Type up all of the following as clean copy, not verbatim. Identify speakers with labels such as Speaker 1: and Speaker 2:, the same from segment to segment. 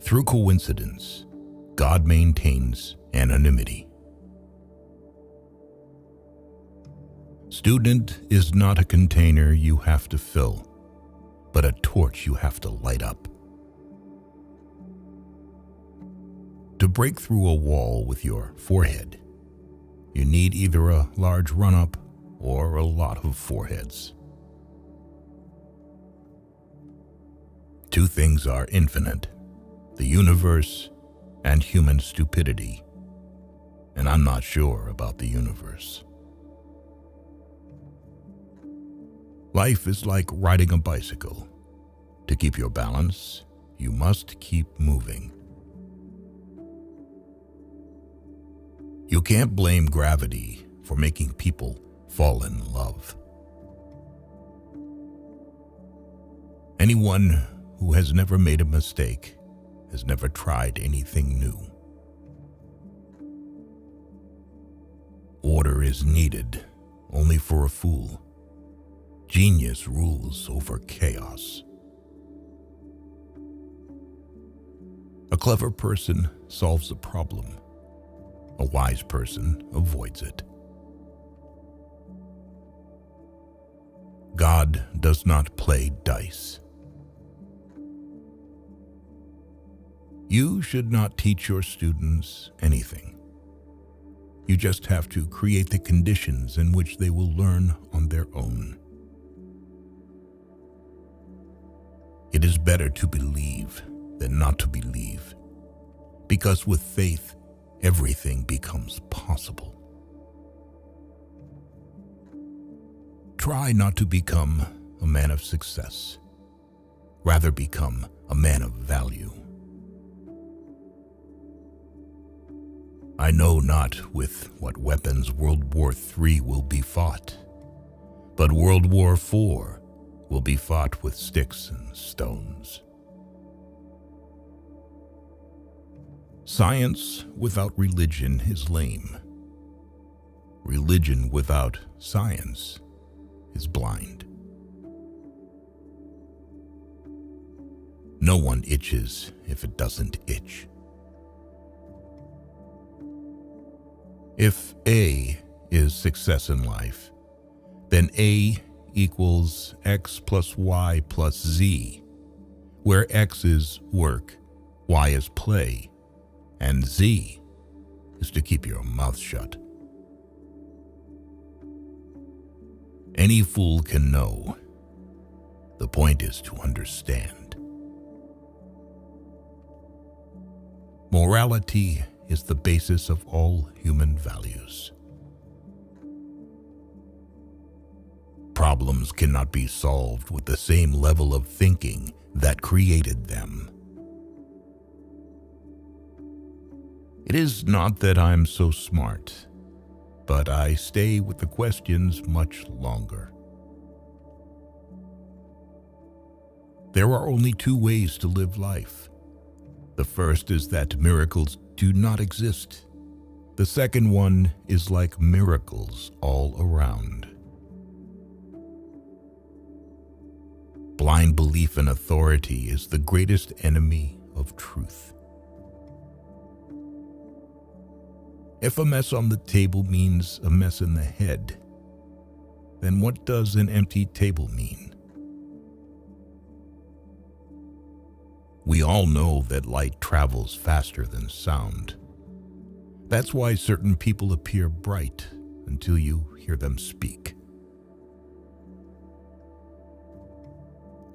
Speaker 1: Through coincidence, God maintains anonymity. Student is not a container you have to fill, but a torch you have to light up. To break through a wall with your forehead, you need either a large run-up or a lot of foreheads. Two things are infinite: the universe and human stupidity, and I'm not sure about the universe. Life is like riding a bicycle. To keep your balance, you must keep moving. You can't blame gravity for making people fall in love. Anyone who has never made a mistake has never tried anything new. Order is needed only for a fool. Genius rules over chaos. A clever person solves a problem. A wise person avoids it. God does not play dice. You should not teach your students anything. You just have to create the conditions in which they will learn on their own. It is better to believe than not to believe, because with faith, everything becomes possible. Try not to become a man of success. Rather become a man of value. I know not with what weapons World War III will be fought, but World War IV will be fought with sticks and stones. Science without religion is lame. Religion without science is blind. No one itches if it doesn't itch. If A is success in life, then A equals X plus Y plus Z, where X is work, Y is play, and Z is to keep your mouth shut. Any fool can know. The point is to understand. Morality is the basis of all human values. Problems cannot be solved with the same level of thinking that created them. It is not that I'm so smart, but I stay with the questions much longer. There are only two ways to live life. The first is that miracles do not exist. The second one is like miracles all around. Blind belief in authority is the greatest enemy of truth. If a mess on the table means a mess in the head, then what does an empty table mean? We all know that light travels faster than sound. That's why certain people appear bright until you hear them speak.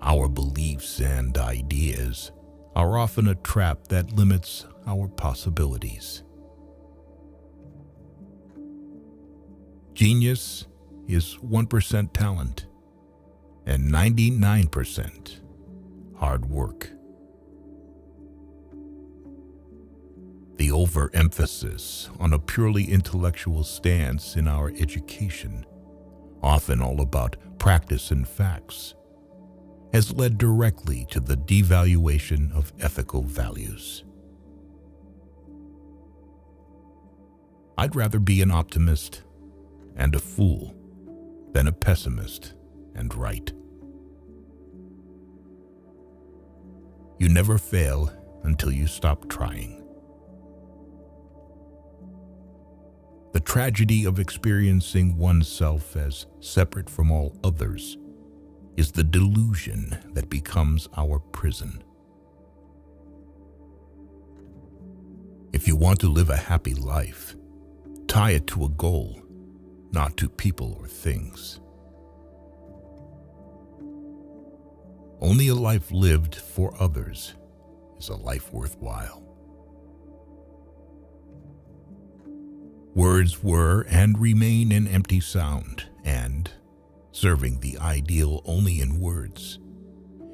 Speaker 1: Our beliefs and ideas are often a trap that limits our possibilities. Genius is 1% talent and 99% hard work. The overemphasis on a purely intellectual stance in our education, often all about practice and facts, has led directly to the devaluation of ethical values. I'd rather be an optimist and a fool than a pessimist and right. You never fail until you stop trying. The tragedy of experiencing oneself as separate from all others is the delusion that becomes our prison. If you want to live a happy life, tie it to a goal, not to people or things. Only a life lived for others is a life worthwhile. Words were and remain an empty sound, and, serving the ideal only in words,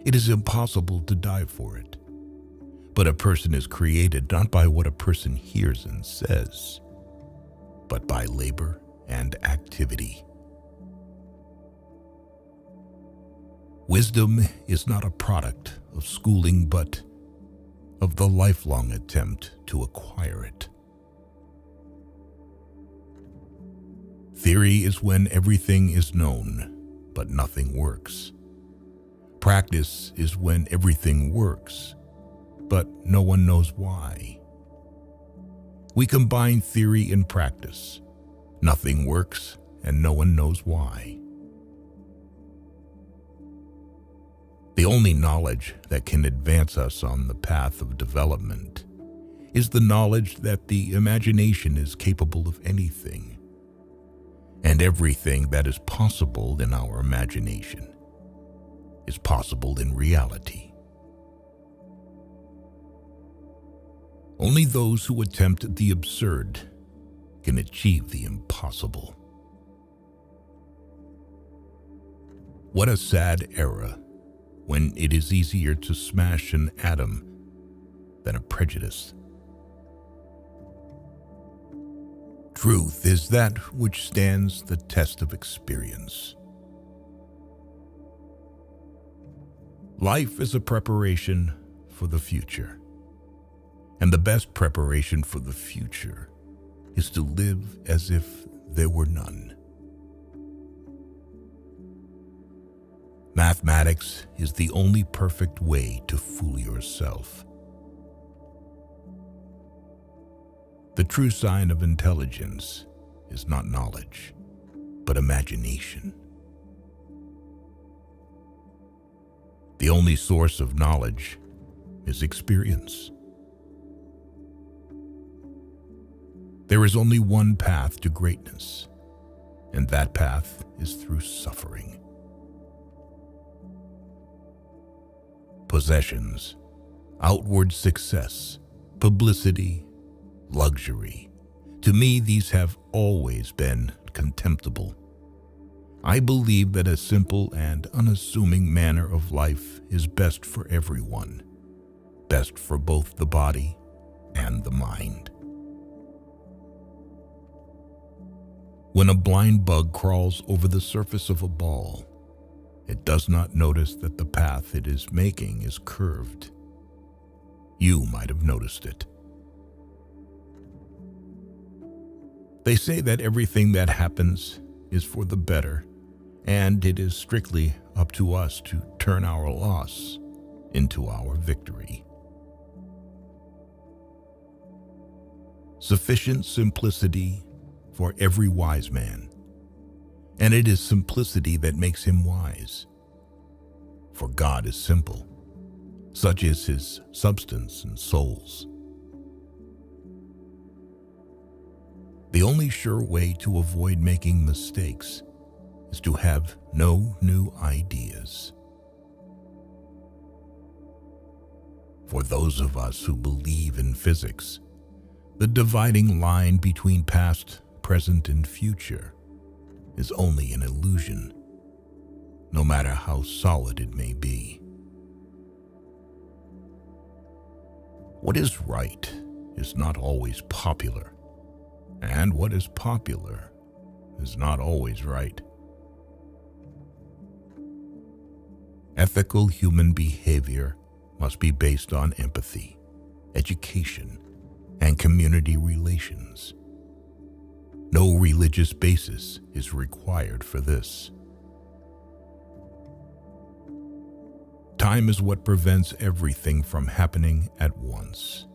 Speaker 1: it is impossible to die for it. But a person is created not by what a person hears and says, but by labor and activity. Wisdom is not a product of schooling, but of the lifelong attempt to acquire it. Theory is when everything is known, but nothing works. Practice is when everything works, but no one knows why. We combine theory and practice. Nothing works, and no one knows why. The only knowledge that can advance us on the path of development is the knowledge that the imagination is capable of anything, and everything that is possible in our imagination is possible in reality. Only those who attempt the absurd can achieve the impossible. What a sad era when it is easier to smash an atom than a prejudice. Truth is that which stands the test of experience. Life is a preparation for the future, and the best preparation for the future is to live as if there were none. Mathematics is the only perfect way to fool yourself. The true sign of intelligence is not knowledge, but imagination. The only source of knowledge is experience. There is only one path to greatness, and that path is through suffering. Possessions, outward success, publicity, luxury. To me, these have always been contemptible. I believe that a simple and unassuming manner of life is best for everyone, best for both the body and the mind. When a blind bug crawls over the surface of a ball, it does not notice that the path it is making is curved. You might have noticed it. They say that everything that happens is for the better, and it is strictly up to us to turn our loss into our victory. Sufficient simplicity for every wise man, and it is simplicity that makes him wise. For God is simple, such is his substance and souls. The only sure way to avoid making mistakes is to have no new ideas. For those of us who believe in physics, the dividing line between past, present, and future is only an illusion, no matter how solid it may be. What is right is not always popular, and what is popular is not always right. Ethical human behavior must be based on empathy, education, and community relations. No religious basis is required for this. Time is what prevents everything from happening at once.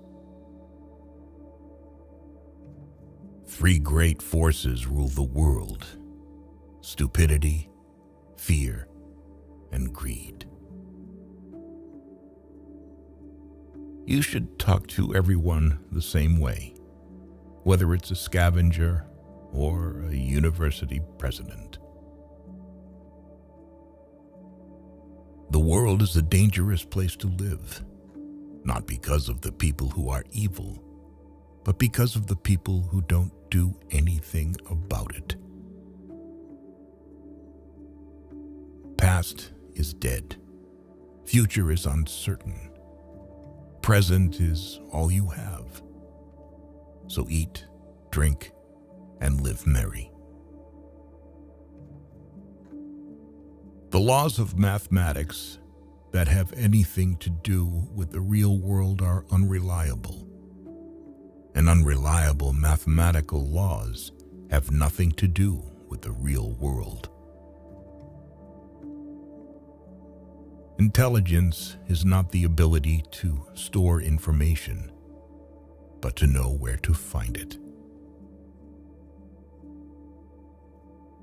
Speaker 1: 3 great forces rule the world: stupidity, fear, and greed. You should talk to everyone the same way, whether it's a scavenger or a university president. The world is a dangerous place to live, not because of the people who are evil, but because of the people who don't do anything about it. Past is dead. Future is uncertain. Present is all you have. So eat, drink, and live merry. The laws of mathematics that have anything to do with the real world are unreliable, and unreliable mathematical laws have nothing to do with the real world. Intelligence is not the ability to store information, but to know where to find it.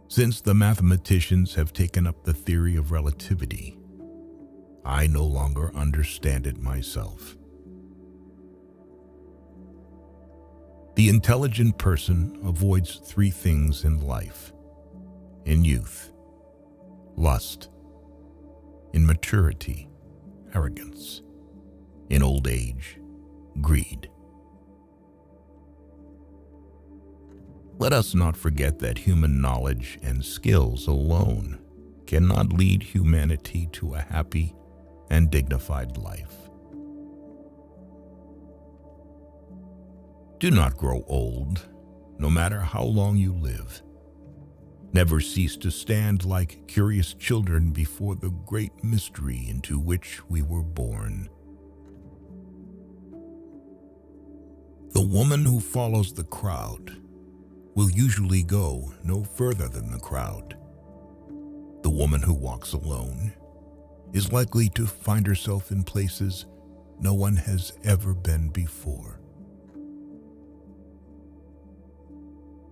Speaker 1: Since the mathematicians have taken up the theory of relativity, I no longer understand it myself. The intelligent person avoids 3 things in life: in youth, lust; in maturity, arrogance; in old age, greed. Let us not forget that human knowledge and skills alone cannot lead humanity to a happy and dignified life. Do not grow old, no matter how long you live. Never cease to stand like curious children before the great mystery into which we were born. The woman who follows the crowd will usually go no further than the crowd. The woman who walks alone is likely to find herself in places no one has ever been before.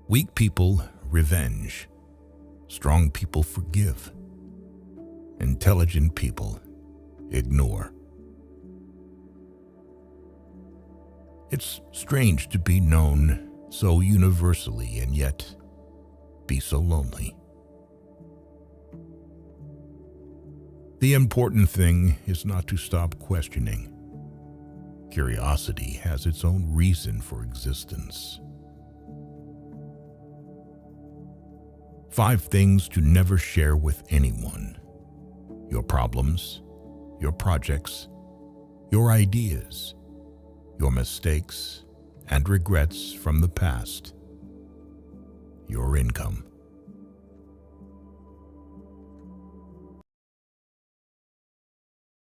Speaker 1: Weak people revenge. Strong people forgive. Intelligent people ignore. It's strange to be known so universally and yet be so lonely. The important thing is not to stop questioning. Curiosity has its own reason for existence. 5 things to never share with anyone: your problems, your projects, your ideas, your mistakes and regrets from the past, your income.